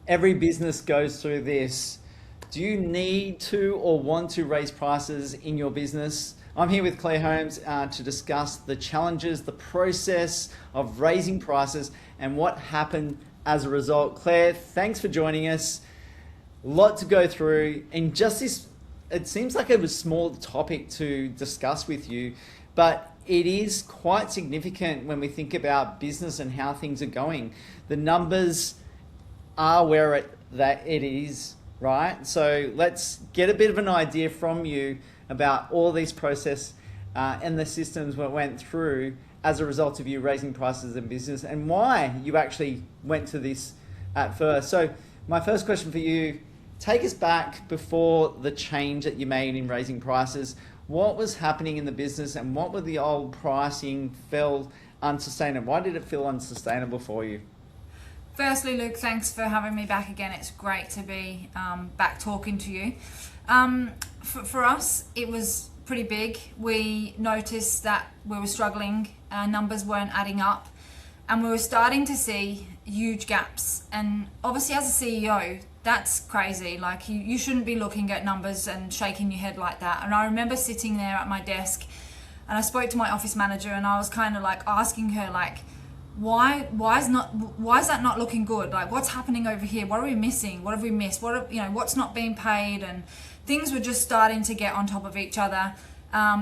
Every business goes through this. Do you need to or want to raise prices in your business? I'm here with Claire Holmes to discuss the challenges, the process of raising prices, and what happened as a result. Claire, thanks for joining us. A lot to go through, and just this, it seems like it was a small topic to discuss with you, but it is quite significant when we think about business and how things are going. The numbers are where that it is, right? So let's get a bit of an idea from you about all these process and the systems we went through as a result of you raising prices in business, and why you actually went to this at first. So my first question for you, take us back before the change that you made in raising prices. What was happening in the business, and what were the old pricing felt unsustainable? Why did it feel unsustainable for you? Firstly, Luke, thanks for having me back again. It's great to be back talking to you. For us, it was pretty big. We noticed that we were struggling, our numbers weren't adding up, and we were starting to see huge gaps. And obviously as a CEO, that's crazy. Like you shouldn't be looking at numbers and shaking your head like that. And I remember sitting there at my desk and I spoke to my office manager, and I was kind of like asking her, like, why is that not looking good? Like, what's happening over here? What are we missing? What have we missed? What's not being paid? And things were just starting to get on top of each other.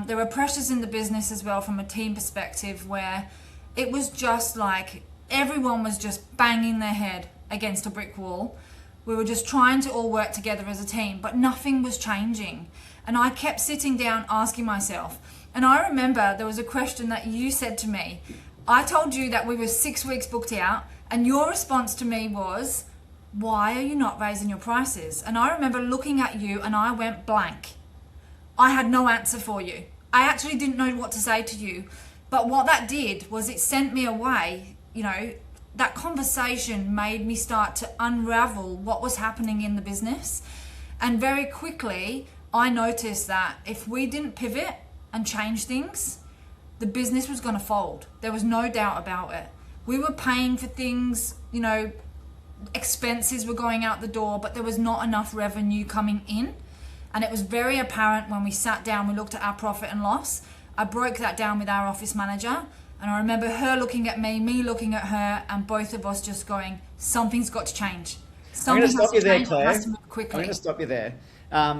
There were pressures in the business as well from a team perspective, where it was just like everyone was just banging their head against a brick wall. We were just trying to all work together as a team, but nothing was changing. And I kept sitting down asking myself, and I remember there was a question that you said to me. I told you that we were 6 weeks booked out, and your response to me was, why are you not raising your prices? And I remember looking at you and I went blank. I had no answer for you. I actually didn't know what to say to you. But what that did was it sent me away. That conversation made me start to unravel what was happening in the business. And very quickly, I noticed that if we didn't pivot and change things, the business was going to fold. There was no doubt about it. We were paying for things, expenses were going out the door, but there was not enough revenue coming in. And it was very apparent when we sat down, we looked at our profit and loss. I broke that down with our office manager, and I remember her looking at me looking at her, and both of us just going, something's got to change. I'm going to stop you there, Claire. It has to move quickly. I'm going to stop you there.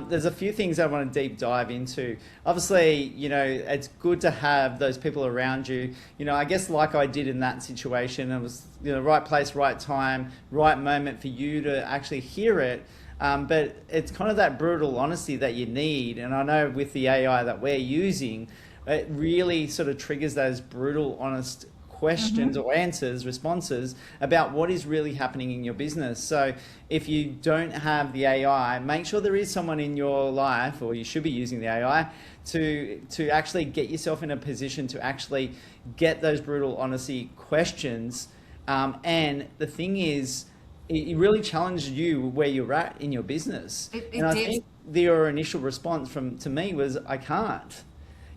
There's a few things I want to deep dive into. Obviously, it's good to have those people around you. I guess like I did in that situation, it was right place, right time, right moment for you to actually hear it. But it's kind of that brutal honesty that you need. And I know with the AI that we're using, it really sort of triggers those brutal, honest questions or answers, responses about what is really happening in your business. So if you don't have the AI, make sure there is someone in your life, or you should be using the AI to actually get yourself in a position to actually get those brutal honesty questions. And the thing is, it really challenged you where you're at in your business. It and I did. think your initial response to me was, I can't.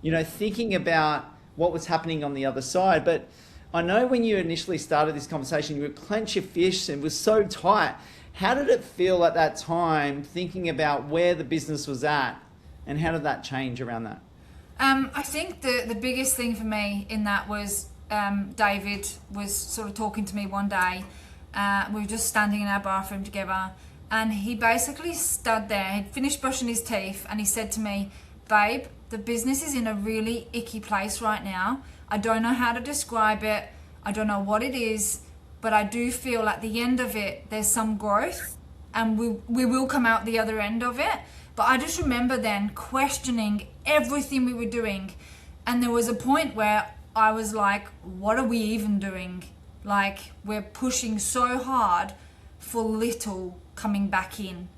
Thinking about what was happening on the other side. But I know when you initially started this conversation, you would clench your fists and it was so tight. How did it feel at that time, thinking about where the business was at, and how did that change around that? I think the biggest thing for me in that was David was sort of talking to me one day. We were just standing in our bathroom together, and he basically stood there, he'd finished brushing his teeth, and he said to me, babe, the business is in a really icky place right now. I don't know how to describe it. I don't know what it is, but I do feel at the end of it, there's some growth, and we will come out the other end of it. But I just remember then questioning everything we were doing. And there was a point where I was like, what are we even doing? Like, we're pushing so hard for little coming back in.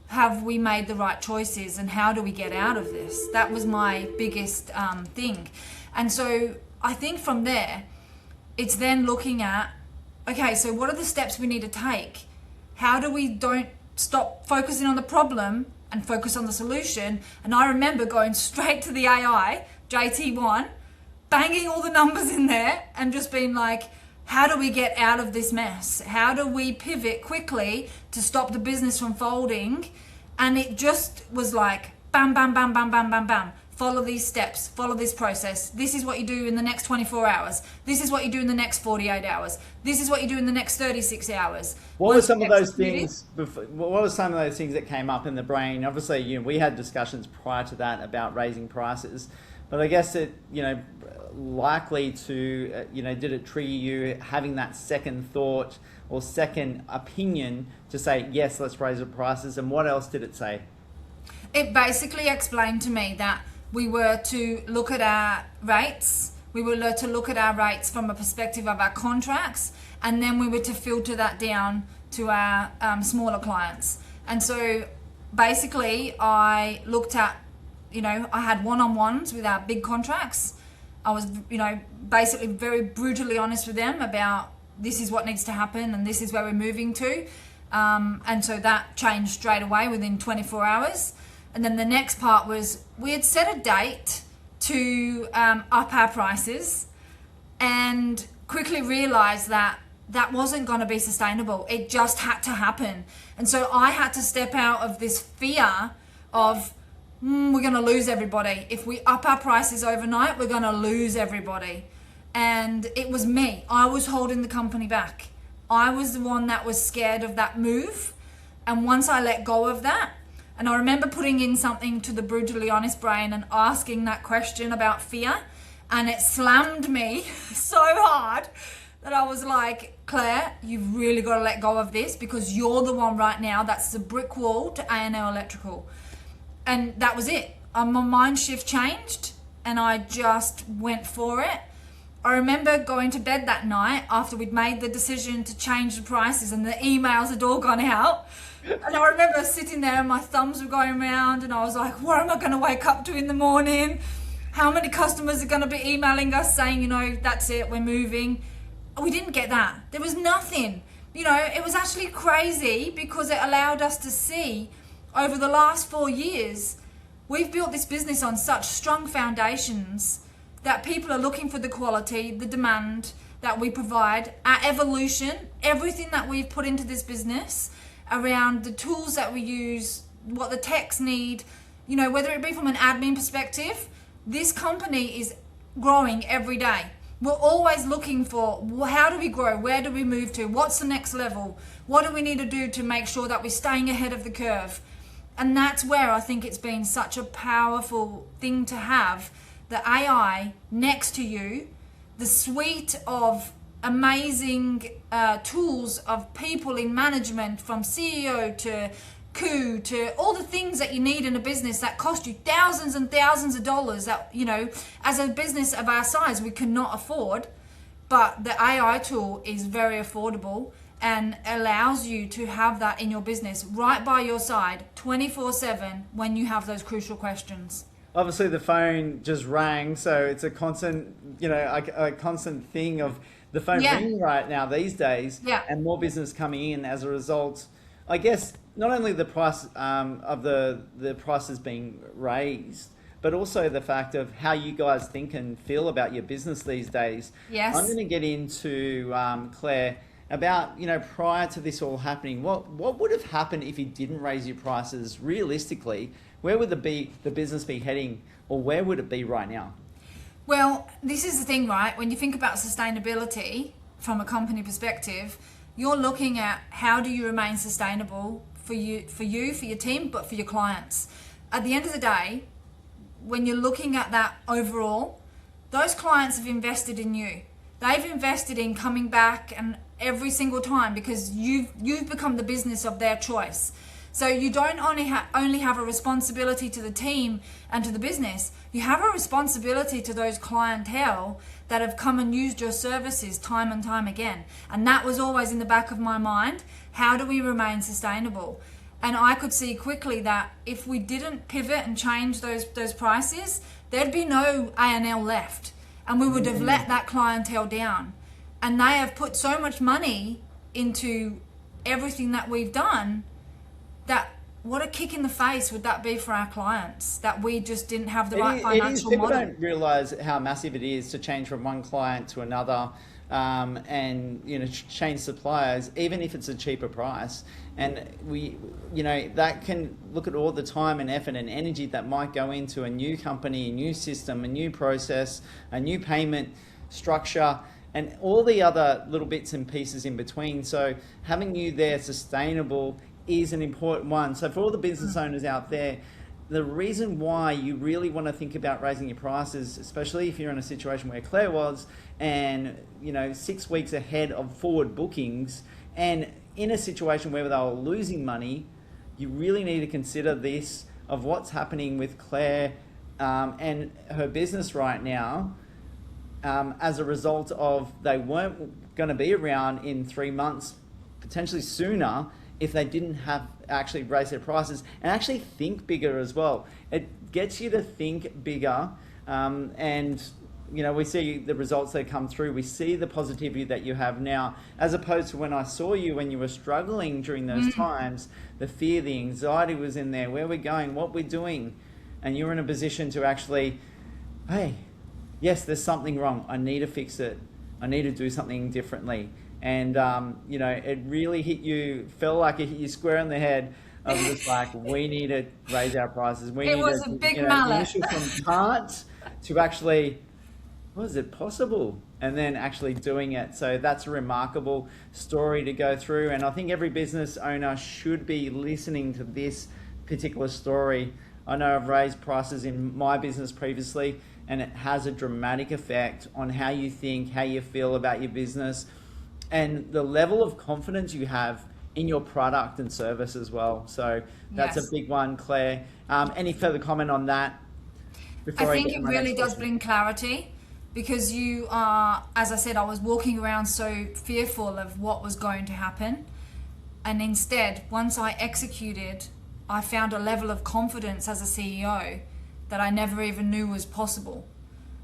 Have we made the right choices, and how do we get out of this? That was my biggest thing. And so I think from there, it's then looking at, okay, so what are the steps we need to take? How do we don't stop focusing on the problem and focus on the solution? And I remember going straight to the AI, JT1, banging all the numbers in there and just being like, how do we get out of this mess? How do we pivot quickly to stop the business from folding? And it just was like, bam, bam, bam, bam, bam, bam, bam. Follow these steps, follow this process. This is what you do in the next 24 hours. This is what you do in the next 48 hours. This is what you do in the next 36 hours. What were some of those things? What were some of those things that came up in the brain? Obviously, we had discussions prior to that about raising prices, but I guess it, likely to, did it trigger you having that second thought or second opinion to say, yes, let's raise the prices? And what else did it say? It basically explained to me that we were to look at our rates. We were to look at our rates from a perspective of our contracts, and then we were to filter that down to our smaller clients. And so basically I looked at, I had one-on-ones with our big contracts. I was, basically very brutally honest with them about this is what needs to happen and this is where we're moving to. And so that changed straight away within 24 hours. And then the next part was we had set a date to up our prices and quickly realized that that wasn't going to be sustainable. It just had to happen. And so I had to step out of this fear of we're going to lose everybody. If we up our prices overnight, we're going to lose everybody. And it was me. I was holding the company back. I was the one that was scared of that move. And once I let go of that, and I remember putting in something to the brutally honest brain and asking that question about fear, and it slammed me so hard that I was like, Claire, you've really got to let go of this because you're the one right now that's the brick wall to A&L Electrical. And that was it. My mind shift changed and I just went for it. I remember going to bed that night after we'd made the decision to change the prices and the emails had all gone out. And I remember sitting there and my thumbs were going around and I was like, what am I going to wake up to in the morning? How many customers are going to be emailing us saying, that's it, we're moving? We didn't get that. There was nothing. It was actually crazy because it allowed us to see over the last 4 years, we've built this business on such strong foundations that people are looking for the quality, the demand that we provide, our evolution, everything that we've put into this business around the tools that we use, what the techs need, whether it be from an admin perspective, this company is growing every day. We're always looking for how do we grow? Where do we move to? What's the next level? What do we need to do to make sure that we're staying ahead of the curve? And that's where I think it's been such a powerful thing to have the AI next to you, the suite of amazing tools of people in management, from CEO to coup to all the things that you need in a business that cost you thousands and thousands of dollars that, as a business of our size, we cannot afford. But the AI tool is very affordable and allows you to have that in your business right by your side 24/7 when you have those crucial questions. Obviously the phone just rang, so it's a constant, a constant thing of the phone ringing right now these days, and more business coming in as a result. I guess not only the price of the prices being raised, but also the fact of how you guys think and feel about your business these days. Yes. I'm going to get into Claire about prior to this all happening. What would have happened if you didn't raise your prices? Realistically, where would the business be heading, or where would it be right now? Well, this is the thing, right? When you think about sustainability from a company perspective, you're looking at how do you remain sustainable for you, for your team, but for your clients. At the end of the day, when you're looking at that overall, those clients have invested in you. They've invested in coming back and every single time because you've become the business of their choice. So you don't only have a responsibility to the team and to the business, you have a responsibility to those clientele that have come and used your services time and time again. And that was always in the back of my mind. How do we remain sustainable? And I could see quickly that if we didn't pivot and change those prices, there'd be no A&L left. And we would have let that clientele down. And they have put so much money into everything that we've done that what a kick in the face would that be for our clients, that we just didn't have the right financial model. People don't realise how massive it is to change from one client to another. and change suppliers, even if it's a cheaper price. And that can look at all the time and effort and energy that might go into a new company, a new system, a new process, a new payment structure, and all the other little bits and pieces in between. So having you there sustainable is an important one. So for all the business owners out there, the reason why you really want to think about raising your prices, especially if you're in a situation where Claire was, and 6 weeks ahead of forward bookings, and in a situation where they were losing money, you really need to consider this of what's happening with Claire and her business right now, as a result of they weren't going to be around in 3 months, potentially sooner, if they didn't have actually raise their prices and actually think bigger as well. It gets you to think bigger, and we see the results that come through. We see the positivity that you have now, as opposed to when I saw you when you were struggling during those times. The fear, the anxiety was in there. Where we're going, what we're doing, and you're in a position to actually, hey, yes, there's something wrong. I need to fix it. I need to do something differently. And it really felt like it hit you square in the head. I was just like, we need to raise our prices. It was a big mallet. From heart to actually, was it possible? And then actually doing it. So that's a remarkable story to go through. And I think every business owner should be listening to this particular story. I know I've raised prices in my business previously, and it has a dramatic effect on how you think, how you feel about your business, and the level of confidence you have in your product and service as well. So that's a big one, Claire. Any further comment on that? I think it really does bring clarity, because you are, as I said, I was walking around so fearful of what was going to happen. And instead, once I executed, I found a level of confidence as a CEO that I never even knew was possible.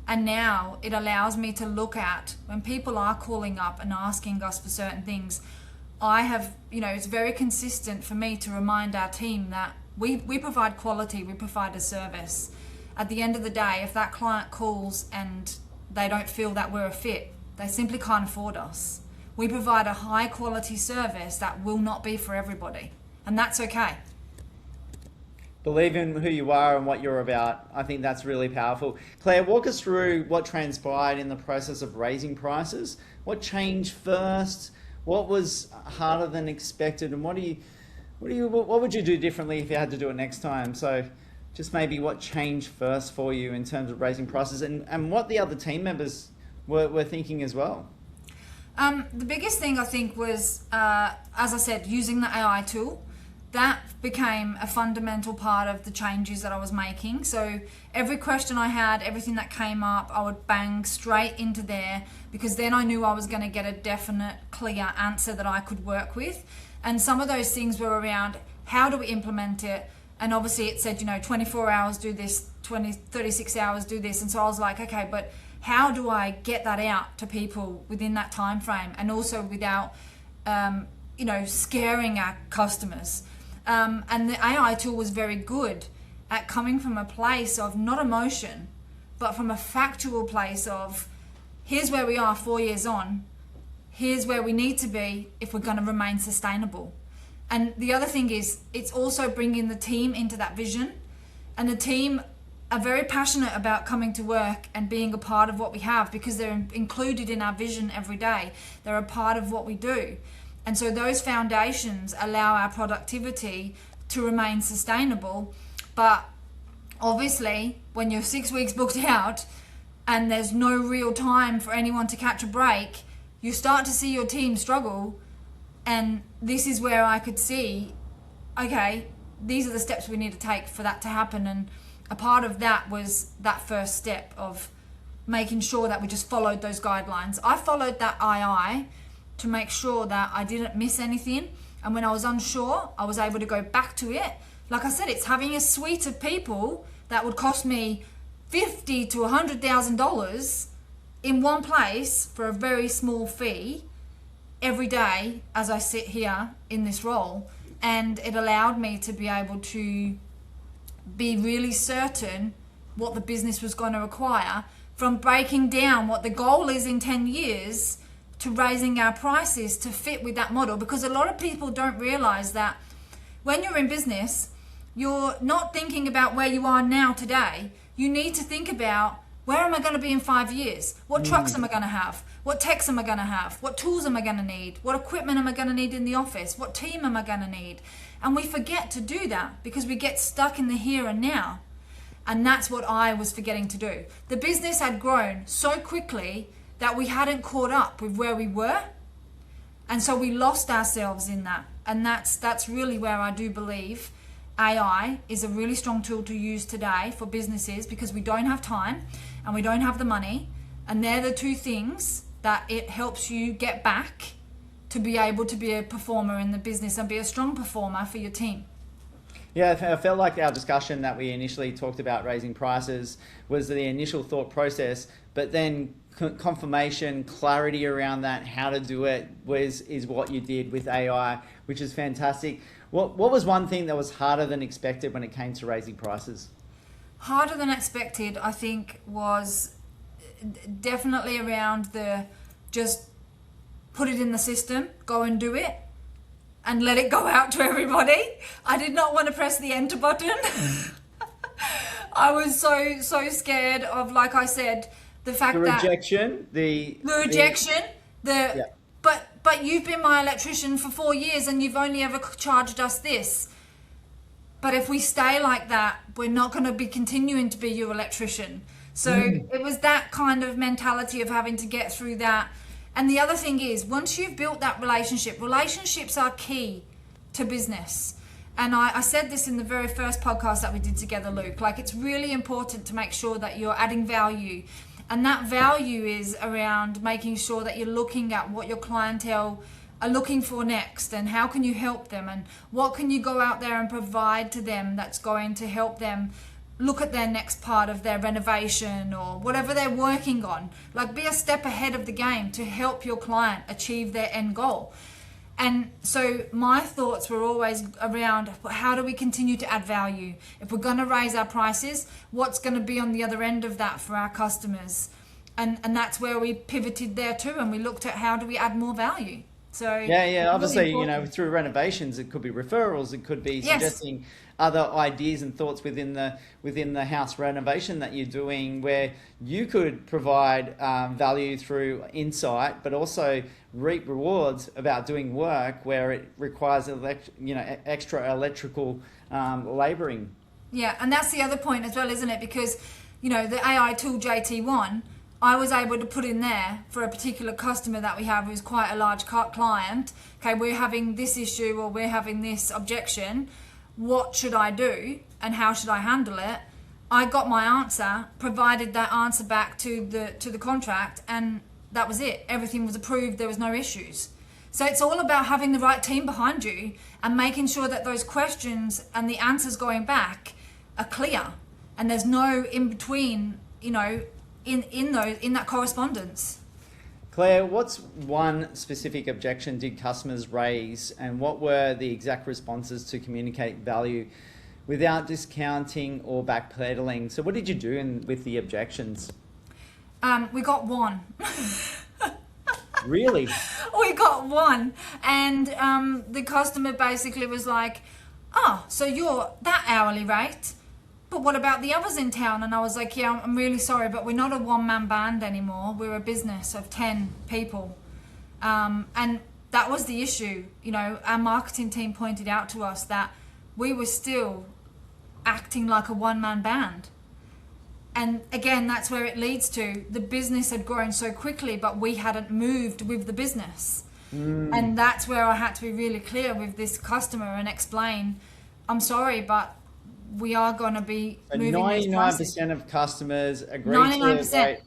And now it allows me to look at when people are calling up and asking us for certain things. I have, it's very consistent for me to remind our team that we provide quality, we provide a service. At the end of the day, if that client calls and they don't feel that we're a fit, they simply can't afford us. We provide a high quality service that will not be for everybody, and that's okay. Believe in who you are and what you're about. I think that's really powerful. Claire, walk us through what transpired in the process of raising prices. What changed first? What was harder than expected? And what would you do differently if you had to do it next time? So just maybe what changed first for you in terms of raising prices, and what the other team members were thinking as well. The biggest thing I think was, as I said, using the AI tool. That became a fundamental part of the changes that I was making. So every question I had, everything that came up, I would bang straight into there, because then I knew I was going to get a definite, clear answer that I could work with. And some of those things were around how do we implement it? And obviously it said, 24 hours do this, 36 hours do this. And so I was like, okay, but how do I get that out to people within that time frame, and also without, scaring our customers? And the AI tool was very good at coming from a place of not emotion, but from a factual place of, here's where we are 4 years on, here's where we need to be if we're going to remain sustainable. And the other thing is, it's also bringing the team into that vision, and the team are very passionate about coming to work and being a part of what we have, because they're included in our vision every day. They're a part of what we do. And so those foundations allow our productivity to remain sustainable. But obviously, when you're 6 weeks booked out and there's no real time for anyone to catch a break, you start to see your team struggle. And this is where I could see, okay, these are the steps we need to take for that to happen. And a part of that was that first step of making sure that we just followed those guidelines. I followed that II to make sure that I didn't miss anything. And when I was unsure, I was able to go back to it. Like I said, it's having a suite of people that would cost me $50,000 to $100,000 in one place for a very small fee every day as I sit here in this role. And it allowed me to be able to be really certain what the business was going to require, from breaking down what the goal is in 10 years to raising our prices to fit with that model, because a lot of people don't realize that when you're in business, you're not thinking about where you are now today. You need to think about, where am I going to be in 5 years? What trucks am I going to have? What techs am I going to have? What tools am I going to need? What equipment am I going to need in the office? What team am I going to need? And we forget to do that because we get stuck in the here and now. And that's what I was forgetting to do. The business had grown so quickly that we hadn't caught up with where we were. And so we lost ourselves in that. And that's really where I do believe AI is a really strong tool to use today for businesses, because we don't have time and we don't have the money. And they're the two things that it helps you get back to be able to be a performer in the business and be a strong performer for your team. Yeah, I felt like our discussion that we initially talked about raising prices was the initial thought process, but then confirmation, clarity around that, how to do it is what you did with AI, which is fantastic. What was one thing that was harder than expected when it came to raising prices? Harder than expected, I think, was definitely around the just put it in the system, go and do it, and let it go out to everybody. I did not want to press the enter button. I was so scared of, like I said, the fact that the rejection. But you've been my electrician for 4 years and you've only ever charged us this. But if we stay like that, we're not going to be continuing to be your electrician. So it was that kind of mentality of having to get through that. And the other thing is, once you've built that relationship, relationships are key to business. And I said this in the very first podcast that we did together, Luke, like it's really important to make sure that you're adding value. And that value is around making sure that you're looking at what your clientele are looking for next and how can you help them and what can you go out there and provide to them that's going to help them look at their next part of their renovation or whatever they're working on. Like, be a step ahead of the game to help your client achieve their end goal. And so my thoughts were always around, how do we continue to add value? If we're going to raise our prices, what's going to be on the other end of that for our customers? And that's where we pivoted there too, and we looked at how do we add more value. So yeah, obviously, really through renovations, it could be referrals, it could be suggesting other ideas and thoughts within the house renovation that you're doing, where you could provide value through insight, but also reap rewards about doing work where it requires extra electrical labouring. Yeah, and that's the other point as well, isn't it? Because the AI tool JT1, I was able to put in there for a particular customer that we have who's quite a large client. Okay, we're having this issue or we're having this objection. What should I do and how should I handle it? I got my answer, provided that answer back to the contract, and that was it. Everything was approved. There was no issues. So it's all about having the right team behind you and making sure that those questions and the answers going back are clear and there's no in between, in that correspondence. Claire, what's one specific objection did customers raise, and what were the exact responses to communicate value without discounting or backpedaling? So what did you do with the objections? We got one. Really? We got one. And the customer basically was like, oh, so you're that hourly rate? But what about the others in town? And I was like, yeah, I'm really sorry, but we're not a one-man band anymore. We're a business of 10 people. And that was the issue. Our marketing team pointed out to us that we were still acting like a one-man band. And again, that's where it leads to. The business had grown so quickly, but we hadn't moved with the business. And that's where I had to be really clear with this customer and explain, I'm sorry, but we are going to be moving 99% of customers agree to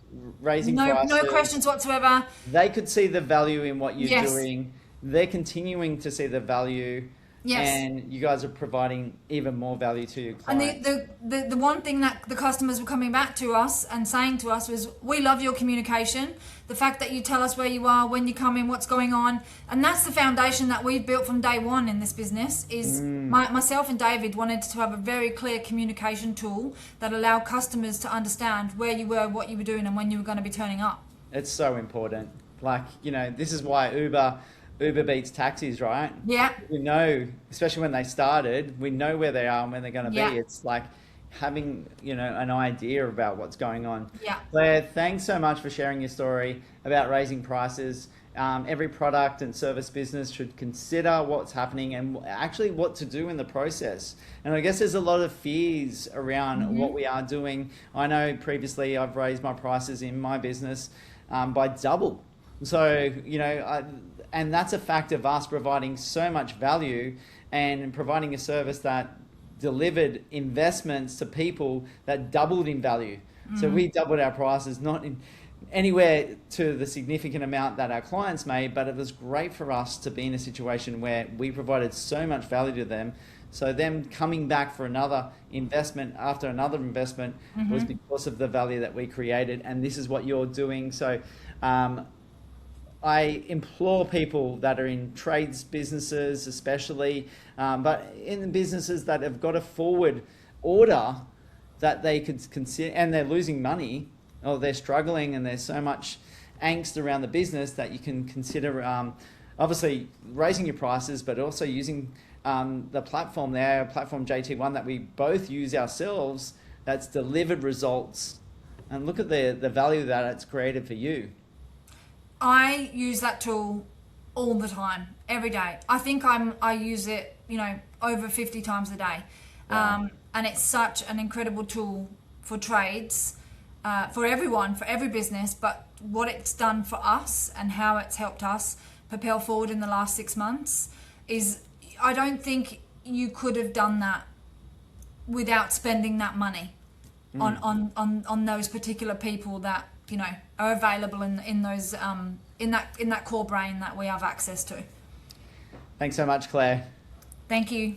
raising prices. No questions whatsoever. They could see the value in what you're doing. They're continuing to see the value. Yes. And you guys are providing even more value to your client. And the one thing that the customers were coming back to us and saying to us was, we love your communication. The fact that you tell us where you are, when you come in, what's going on. And that's the foundation that we've built from day one in this business is myself and David wanted to have a very clear communication tool that allowed customers to understand where you were, what you were doing, and when you were going to be turning up. It's so important. Like, you know, this is why Uber beats taxis, right? Yeah. We know, especially when they started, we know where they are and where they're going to Yeah. be. It's like having, you know, an idea about what's going on. Yeah. Claire, thanks so much for sharing your story about raising prices. Every product and service business should consider what's happening and actually what to do in the process. And I guess there's a lot of fears around what we are doing. I know previously I've raised my prices in my business by double. So, you know, and that's a fact of us providing so much value and providing a service that delivered investments to people that doubled in value. So we doubled our prices, not in anywhere to the significant amount that our clients made, but it was great for us to be in a situation where we provided so much value to them. So them coming back for another investment after another investment was because of the value that we created. And this is what you're doing. So I implore people that are in trades businesses especially, but in the businesses that have got a forward order that they could consider, and they're losing money, or they're struggling and there's so much angst around the business, that you can consider obviously raising your prices, but also using the platform there, platform JT1 that we both use ourselves, that's delivered results. And look at the value that it's created for you. I use that tool all the time, every day. I think I use it, you know, over 50 times a day. Wow. And it's such an incredible tool for trades, for everyone, for every business. But what it's done for us and how it's helped us propel forward in the last 6 months is, I don't think you could have done that without spending that money on those particular people that, you know, are available in those in that core brain that we have access to. Thanks so much, Claire. Thank you.